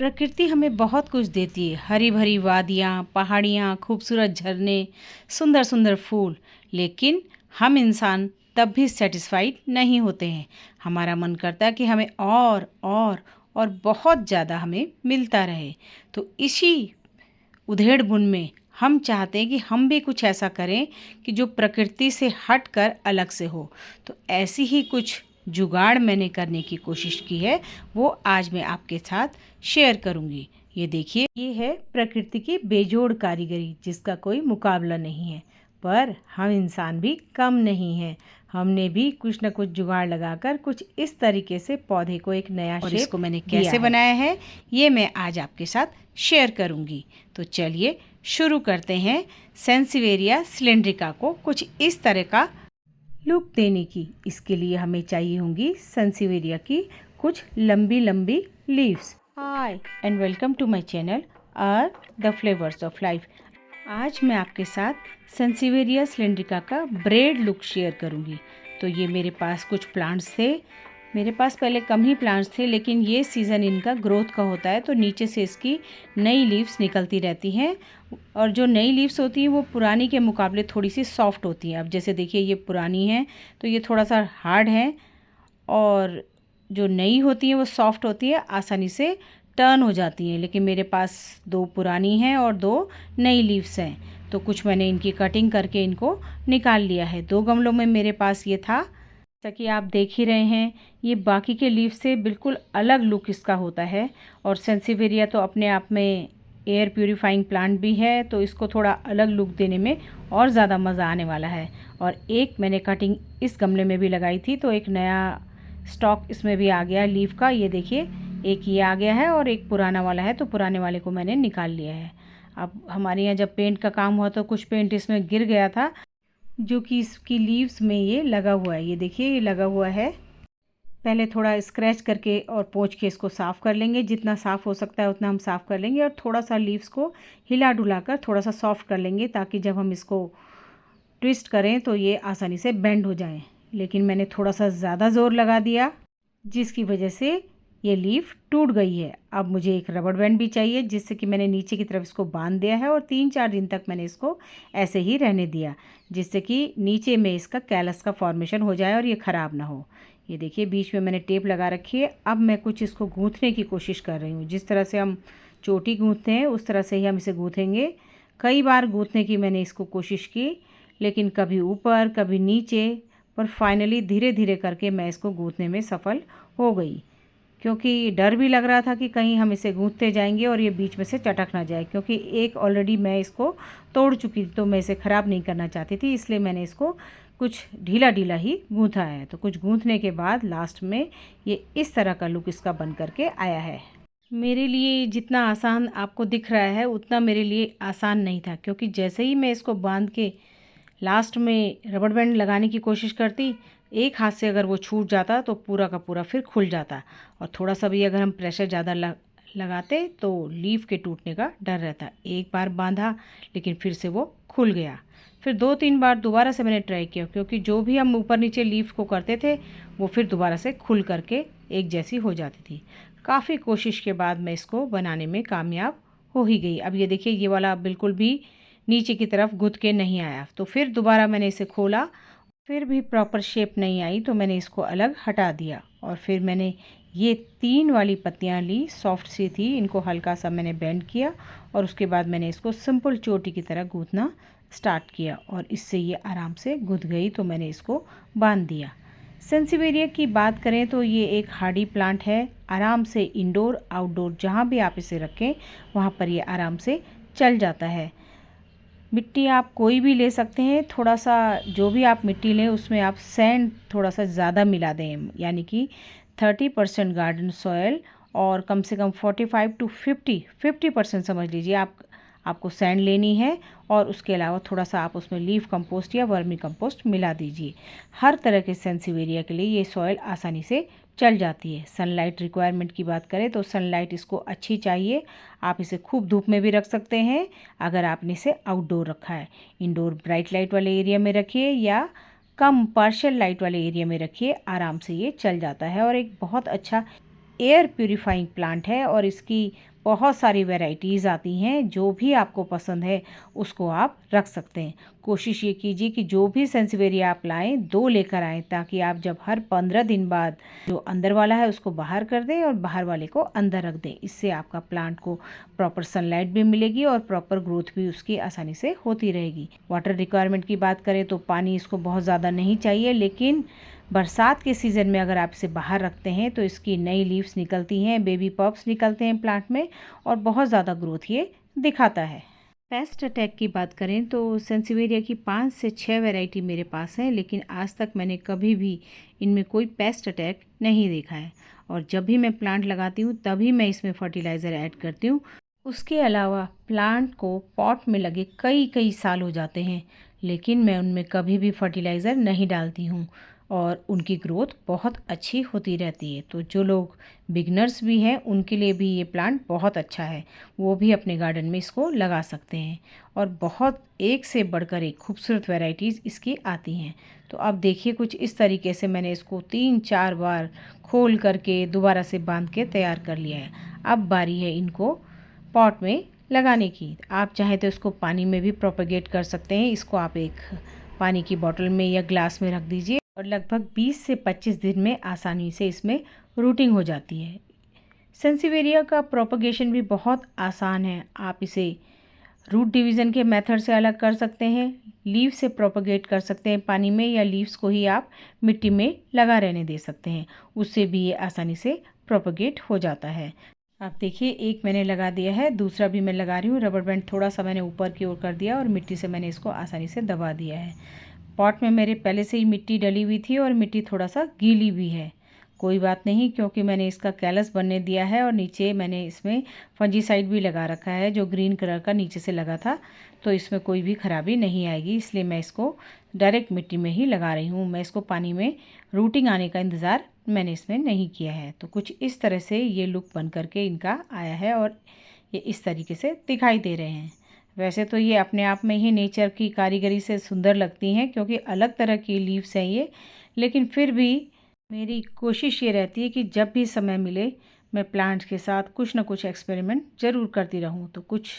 प्रकृति हमें बहुत कुछ देती है। हरी भरी वादियाँ, पहाड़ियाँ, खूबसूरत झरने, सुंदर सुंदर फूल। लेकिन हम इंसान तब भी सेटिस्फाइड नहीं होते हैं। हमारा मन करता है कि हमें और बहुत ज़्यादा हमें मिलता रहे। तो इसी उधेड़-बुन में हम चाहते हैं कि हम भी कुछ ऐसा करें कि जो प्रकृति से हटकर अलग से हो। तो ऐसी ही कुछ जुगाड़ मैंने करने की कोशिश की है, वो आज मैं आपके साथ शेयर करूँगी। ये देखिए, ये है प्रकृति की बेजोड़ कारीगरी, जिसका कोई मुकाबला नहीं है। पर हम इंसान भी कम नहीं हैं। हमने भी कुछ न कुछ जुगाड़ लगाकर कुछ इस तरीके से पौधे को एक नया शेप इसको मैंने कैसे बनाया है, ये मैं आज आपके साथ शेयर करूँगी। तो चलिए शुरू करते हैं सेंसिवेरिया सिलिंड्रिका को कुछ इस तरह का लुक देने की। इसके लिए हमें चाहिए होंगी सेंसिवेरिया की कुछ लंबी लंबी leaves. Hi and welcome to my channel Arth the flavours of life. आज मैं आपके साथ सेंसिवेरिया सिलिंड्रिका का ब्रेड लुक शेयर करूंगी। तो ये मेरे पास कुछ प्लांट्स थे। मेरे पास पहले कम ही प्लांट्स थे, लेकिन ये सीज़न इनका ग्रोथ का होता है, तो नीचे से इसकी नई लीव्स निकलती रहती हैं। और जो नई लीव्स होती हैं वो पुरानी के मुकाबले थोड़ी सी सॉफ्ट होती हैं। अब जैसे देखिए, ये पुरानी है तो ये थोड़ा सा हार्ड है, और जो नई होती हैं वो सॉफ्ट होती है, आसानी से टर्न हो जाती हैं। लेकिन मेरे पास 2 पुरानी हैं और 2 नई लीव्स हैं, तो कुछ मैंने इनकी कटिंग करके इनको निकाल लिया है। 2 गमलों में मेरे पास ये था। जैसा कि आप देख ही रहे हैं, ये बाकी के लीव से बिल्कुल अलग लुक इसका होता है। और सेंसिवेरिया तो अपने आप में एयर प्यूरीफाइंग प्लांट भी है, तो इसको थोड़ा अलग लुक देने में और ज़्यादा मज़ा आने वाला है। और एक मैंने कटिंग इस गमले में भी लगाई थी, तो एक नया स्टॉक इसमें भी आ गया लीव का। ये देखिए, एक ये आ गया है और एक पुराना वाला है, तो पुराने वाले को मैंने निकाल लिया है। अब हमारे यहाँ जब पेंट का काम हुआ तो कुछ पेंट इसमें गिर गया था, जो कि इसकी लीव्स में ये लगा हुआ है। ये देखिए, ये लगा हुआ है। पहले थोड़ा स्क्रैच करके और पोंछ के इसको साफ़ कर लेंगे। जितना साफ़ हो सकता है उतना हम साफ़ कर लेंगे, और थोड़ा सा लीव्स को हिला डुला कर थोड़ा सा सॉफ्ट कर लेंगे, ताकि जब हम इसको ट्विस्ट करें तो ये आसानी से बेंड हो जाए। लेकिन मैंने थोड़ा सा ज़्यादा ज़ोर लगा दिया, जिसकी वजह से ये लीफ टूट गई है। अब मुझे एक रबड़ बैंड भी चाहिए, जिससे कि मैंने नीचे की तरफ इसको बांध दिया है, और 3-4 दिन तक मैंने इसको ऐसे ही रहने दिया, जिससे कि नीचे में इसका कैलस का फॉर्मेशन हो जाए और ये ख़राब ना हो। ये देखिए, बीच में मैंने टेप लगा रखी है। अब मैं कुछ इसको गूँथने की कोशिश कर रही हूँ। जिस तरह से हम चोटी गूँथते हैं उस तरह से ही हम इसे गूँथेंगे। कई बार गूँथने की मैंने इसको कोशिश की, लेकिन कभी ऊपर कभी नीचे, पर फाइनली धीरे धीरे करके मैं इसको गूँथने में सफल हो गई। क्योंकि डर भी लग रहा था कि कहीं हम इसे गूँथते जाएंगे और ये बीच में से चटक ना जाए, क्योंकि एक ऑलरेडी मैं इसको तोड़ चुकी थी, तो मैं इसे ख़राब नहीं करना चाहती थी। इसलिए मैंने इसको कुछ ढीला ढीला ही गूँथा है। तो कुछ गूँथने के बाद लास्ट में ये इस तरह का लुक इसका बन करके आया है। मेरे लिए जितना आसान आपको दिख रहा है उतना मेरे लिए आसान नहीं था, क्योंकि जैसे ही मैं इसको बांध के लास्ट में रबड़ बैंड लगाने की कोशिश करती, एक हाथ से अगर वो छूट जाता तो पूरा का पूरा फिर खुल जाता, और थोड़ा सा भी अगर हम प्रेशर ज़्यादा लगाते तो लीफ के टूटने का डर रहता। एक बार बांधा, लेकिन फिर से वो खुल गया। फिर 2-3 बार दोबारा से मैंने ट्राई किया, क्योंकि जो भी हम ऊपर नीचे लीफ को करते थे वो फिर दोबारा से खुल करके एक जैसी हो जाती थी। काफ़ी कोशिश के बाद मैं इसको बनाने में कामयाब हो ही गई। अब ये देखिए, ये वाला बिल्कुल भी नीचे की तरफ गुथ के नहीं आया। तो फिर दोबारा मैंने इसे खोला, फिर भी प्रॉपर शेप नहीं आई, तो मैंने इसको अलग हटा दिया। और फिर मैंने ये 3 वाली पत्तियां ली, सॉफ्ट सी थी, इनको हल्का सा मैंने बेंड किया, और उसके बाद मैंने इसको सिंपल चोटी की तरह गूँथना स्टार्ट किया, और इससे ये आराम से गुथ गई, तो मैंने इसको बांध दिया। सेंसिवेरिया की बात करें तो ये एक हार्डी प्लांट है। आराम से इंडोर आउटडोर जहाँ भी आप इसे रखें वहाँ पर ये आराम से चल जाता है। मिट्टी आप कोई भी ले सकते हैं। थोड़ा सा जो भी आप मिट्टी लें उसमें आप सैंड थोड़ा सा ज़्यादा मिला दें, यानी कि 30% गार्डन सॉयल, और कम से कम 45 to 50% समझ लीजिए आपको सैंड लेनी है। और उसके अलावा थोड़ा सा आप उसमें लीफ कंपोस्ट या वर्मी कंपोस्ट मिला दीजिए। हर तरह के सेंसिवेरिया के लिए ये सॉयल आसानी से चल जाती है। सनलाइट रिक्वायरमेंट की बात करें तो सनलाइट इसको अच्छी चाहिए। आप इसे खूब धूप में भी रख सकते हैं अगर आपने इसे आउटडोर रखा है। इंडोर ब्राइट लाइट वाले एरिया में रखिए या कम पार्शियल लाइट वाले एरिया में रखिए, आराम से ये चल जाता है और एक बहुत अच्छा एयर प्यूरिफाइंग प्लांट है और इसकी बहुत सारी वैरायटीज़ आती हैं। जो भी आपको पसंद है उसको आप रख सकते हैं। कोशिश ये कीजिए कि जो भी सेंसिवेरिया आप लाएं 2 लेकर आएँ, ताकि आप जब हर 15 दिन बाद जो अंदर वाला है उसको बाहर कर दें और बाहर वाले को अंदर रख दें। इससे आपका प्लांट को प्रॉपर सनलाइट भी मिलेगी और प्रॉपर ग्रोथ भी उसकी आसानी से होती रहेगी। वाटर रिक्वायरमेंट की बात करें तो पानी इसको बहुत ज़्यादा नहीं चाहिए, लेकिन बरसात के सीज़न में अगर आप इसे बाहर रखते हैं तो इसकी नई लीव्स निकलती हैं, बेबी पप्स निकलते हैं प्लांट में और बहुत ज़्यादा ग्रोथ ये दिखाता है। पेस्ट अटैक की बात करें तो सेंसिवेरिया की 5 से 6 वैरायटी मेरे पास है, लेकिन आज तक मैंने कभी भी इनमें कोई पेस्ट अटैक नहीं देखा है। और जब भी मैं प्लांट लगाती हूँ तभी मैं इसमें फर्टिलाइज़र ऐड करती हूँ। उसके अलावा प्लांट को पॉट में लगे कई कई साल हो जाते हैं, लेकिन मैं उनमें कभी भी फर्टिलाइज़र नहीं डालती हूँ और उनकी ग्रोथ बहुत अच्छी होती रहती है। तो जो लोग बिगनर्स भी हैं उनके लिए भी ये प्लांट बहुत अच्छा है, वो भी अपने गार्डन में इसको लगा सकते हैं। और बहुत एक से बढ़कर एक खूबसूरत वैरायटीज़ इसकी आती हैं। तो अब देखिए कुछ इस तरीके से मैंने इसको 3-4 बार खोल करके दोबारा से बांध के तैयार कर लिया है। अब बारी है इनको पॉट में लगाने की। आप चाहें तो इसको पानी में भी प्रोपेगेट कर सकते हैं। इसको आप एक पानी की बोतल में या ग्लास में रख दीजिए और लगभग 20 से 25 दिन में आसानी से इसमें रूटिंग हो जाती है। सेंसिवेरिया का प्रोपगेशन भी बहुत आसान है। आप इसे रूट डिवीज़न के मेथड से अलग कर सकते हैं, लीव से प्रोपगेट कर सकते हैं पानी में, या लीव्स को ही आप मिट्टी में लगा रहने दे सकते हैं, उससे भी ये आसानी से प्रोपगेट हो जाता है। आप देखिए एक मैंने लगा दिया है, दूसरा भी मैं लगा रही हूँ। रबर बैंड थोड़ा सा मैंने ऊपर की ओर कर दिया और मिट्टी से मैंने इसको आसानी से दबा दिया है। पॉट में मेरे पहले से ही मिट्टी डली हुई थी और मिट्टी थोड़ा सा गीली भी है। कोई बात नहीं, क्योंकि मैंने इसका कैलस बनने दिया है और नीचे मैंने इसमें फंजीसाइड भी लगा रखा है जो ग्रीन कलर का नीचे से लगा था, तो इसमें कोई भी खराबी नहीं आएगी। इसलिए मैं इसको डायरेक्ट मिट्टी में ही लगा रही हूँ। मैं इसको पानी में रूटिंग आने का इंतज़ार मैंने इसमें नहीं किया है। तो कुछ इस तरह से ये लुक बन करके इनका आया है और ये इस तरीके से दिखाई दे रहे हैं। वैसे तो ये अपने आप में ही नेचर की कारीगरी से सुंदर लगती हैं, क्योंकि अलग तरह की लीव्स हैं ये, लेकिन फिर भी मेरी कोशिश ये रहती है कि जब भी समय मिले मैं प्लांट्स के साथ कुछ ना कुछ एक्सपेरिमेंट ज़रूर करती रहूं। तो कुछ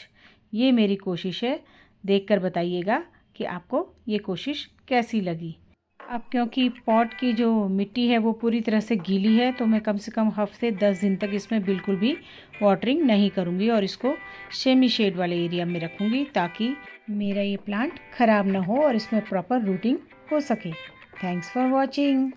ये मेरी कोशिश है, देखकर बताइएगा कि आपको ये कोशिश कैसी लगी। अब क्योंकि पॉट की जो मिट्टी है वो पूरी तरह से गीली है, तो मैं कम से कम हफ्ते 10 दिन तक इसमें बिल्कुल भी वाटरिंग नहीं करूँगी और इसको सेमी शेड वाले एरिया में रखूँगी, ताकि मेरा ये प्लांट ख़राब ना हो और इसमें प्रॉपर रूटिंग हो सके। Thanks for watching.